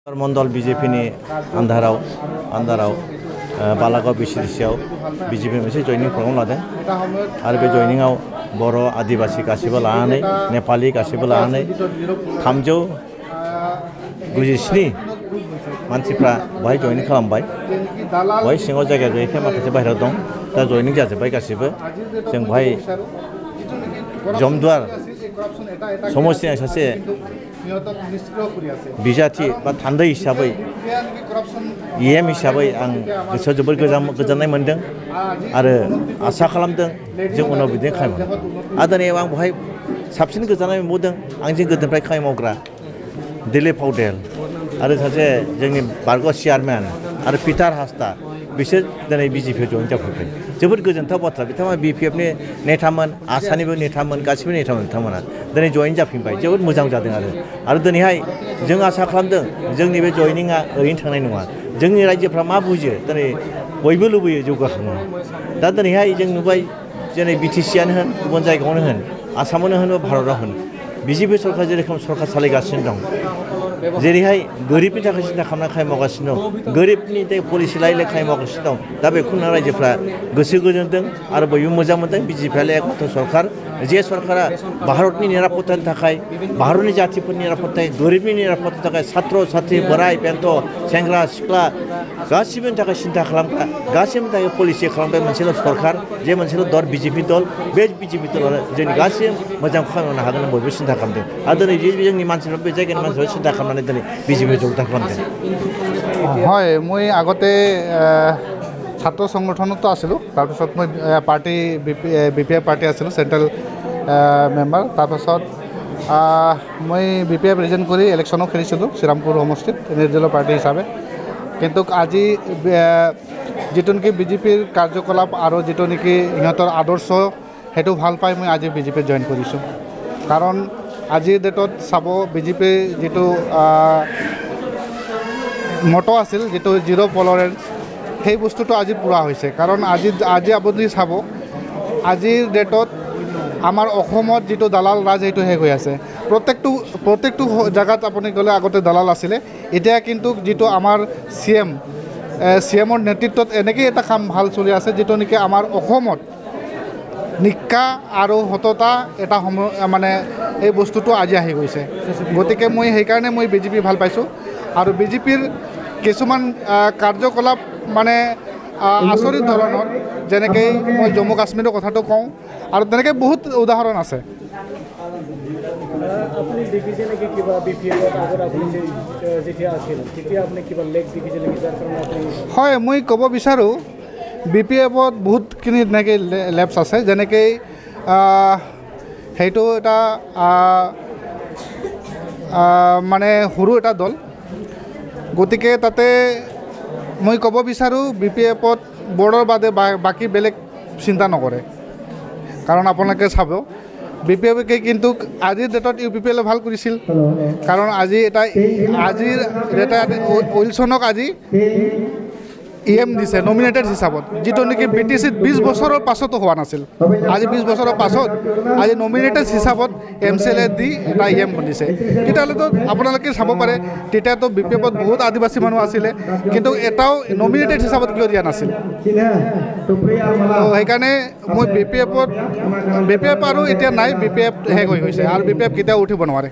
मण्डल बिजेपिनि आन्दाराव बालागाव बिसिडिसिआव BJP मोनसे जयनिं programme लादों आरो बे जयनिंआव बर' आदिबासि गासिबो लानानै नेपालि गासिबो लानानै 397 मानसिफ्रा बेहाय जयनिं खालामबाय। बेहाय सिङाव जायगा गैयैखाय माखासे बाहेरायाव दं, दा जयनिं जाजोब्बाय गासिबो। जों बेहाय जमदुवार समस्तिनि सासे बिजाथि बा थान्दै हिसाबै EM हिसाबै आं गोसोआव जोबोद गोजोननाय मोन्दों आरो आसा खालामदों जों उनाव बिदिनो खामानि मावगोन। आरो दिनै आं बेहाय साबसिन गोजोननाय मोनबावदों आंजों गोदोनिफ्राय खामानि मावग्रा दिलीप पाउडेल आरो सासे जोंनि बारग' चेयारमेन आरो पिटार हासदा, बिसोर दिनै बिजेपिआव जयेन जाफैबाय। जोबोद गोजोनथाव बाथ्रा। बिथांमोना BPFनि नेतामोन, आसानिबो नेतामोन, गासिबो नेतामोन बिथांमोना दिनै जयेन जाफिनबाय। जोबोद मोजां जादों आरो दिनैहाय जों आसा खालामदों जोंनि बे जयनिंआ ओरैनो थांनाय नङा। जोंनि रायजोफ्रा मा बुजियो, दिनै बयबो लुबैयो जौगाखांनो। दा दिनैहाय जों नुबाय दिनै BTCआनो होन, गुबुन जायगायावनो होन, आसामावनो होन, भारतआव होन, बिजेपि सरकार जेरोखोम सरकार सालायगासिनो दं, जेरैहाय गोरिबनि थाखाय सिन्था खालामनानै खामानि मावगासिनो दं, गोरिबनि पलिसि लायै खामानि मावगासिनो दं। दा बेखौ नुना रायजोफ्रा गोसो गोजोनदों आरो बयबो मोजां मोनदों। बिजेपिआल' एकमात्र सरकार, जे सरकारा भारतनि निरापत्तानि थाखाय, भारतनि जातिफोरनि निरापत्तानि, गोरिबनि निरापत्तानि थाखाय, छात्र छात्री, बोराय बेन्थ, सेंग्रा सिख्ला गासिबोनि थाखाय सिन्था खालामग्रा, गासिबोनि थाखाय पलिसि खालामग्रा मोनसेल' सरकार, जे मोनसेल' दल बिजेपि दल। बे बिजेपि दलानो जोंनि गासिबो मोजां खामानि मावनो हागोन बयबो सिन्था खालामदों आरो दिनै जोंनि मानसिफ्रा बे जायगानि मानसिफ्रा सिन्था खालामनानै दिनै बिजेपिआव যোগदान खालामदों। হয়, মই আগতে ছাত্ৰ সংগঠনতো আছিলোঁ। তাৰপিছত মই পাৰ্টি BPF পাৰ্টি আছিলোঁ, চেণ্ট্ৰেল মেম্বাৰ। তাৰপাছত মই BPF প্ৰেজেণ্ট কৰি ইলেকশ্যনো খেলিছিলোঁ শ্ৰীৰামপুৰ সমষ্টিত নিৰ্দলীয় পাৰ্টি হিচাপে। কিন্তু আজি যিটো নেকি বিজেপিৰ কাৰ্যকলাপ আৰু যিটো নেকি সিহঁতৰ আদৰ্শ, সেইটো ভাল পাই মই আজি বিজেপিত জইন কৰিছোঁ। কাৰণ আজিৰ ডেটত চাব, বিজেপিৰ যিটো মটো আছিল, যিটো জিৰ' টলাৰেঞ্চ, সেই বস্তুটো আজি পূৰা হৈছে। কাৰণ আজি আপুনি চাব, আজিৰ ডেটত আমাৰ অসমত যিটো দালাল ৰাজ, সেইটো শেষ হৈ আছে। প্ৰত্যেকটো জেগাত আপুনি গ'লে আগতে দালাল আছিলে, এতিয়া কিন্তু যিটো আমাৰ CMৰ নেতৃত্বত এনেকৈ এটা কাম ভাল চলি আছে, যিটো নেকি আমাৰ অসমত নিকা আৰু সততা এটা মানে এই বস্তুটো আজি আহি গৈছে। গতিকে মই সেইকাৰণে বিজেপি ভাল পাইছোঁ। আৰু বিজেপিৰ কিছুমান কাৰ্যকলাপ মানে আচৰিত ধৰণৰ, যেনেকৈ মই জম্মু কাশ্মীৰৰ কথাটো কওঁ, আৰু তেনেকৈ বহুত উদাহৰণ আছে। আপুনি দেখিছে নেকি কিবা BPFত আগত আপুনি যেতিয়া আছিল তেতিয়া আপুনি কিবা লেখ দেখিছে নেকি যাৰ কাৰণে আপুনি? হয়, মই ক'ব বিচাৰোঁ BPFত বহুতখিনি তেনেকৈ লেপছ আছে। যেনেকৈ সেইটো এটা মানে সৰু এটা দল। গতিকে তাতে মই ক'ব বিচাৰোঁ BPFত বৰ্ডৰ বাদে বাকী বেলেগ চিন্তা নকৰে। কাৰণ আপোনালোকে চাব, BPFকে কিন্তু আজিৰ ডেটত UPPলে ভাল কৰিছিল। কাৰণ আজিৰ ডেটা উইলছনক আজি EM দিছে নমিনেটেড হিচাপত, যিটো নেকি BTCত 20 বছৰৰ পাছতো হোৱা নাছিল। আজি 20 বছৰৰ পাছত আজি নমিনেটেড হিচাপত MCLA দি এটা EM বনিছে। তেতিয়াহ'লেতো আপোনালোকে চাব পাৰে, তেতিয়াতো BPFত বহুত আদিবাসী মানুহ আছিলে, কিন্তু এটাও নমিনেটেড হিচাপত কিয় দিয়া নাছিল? সেইকাৰণে মই BPF আৰু এতিয়া নাই, BPF শেষ হৈ গৈছে আৰু BPF কেতিয়াও উঠিব নোৱাৰে।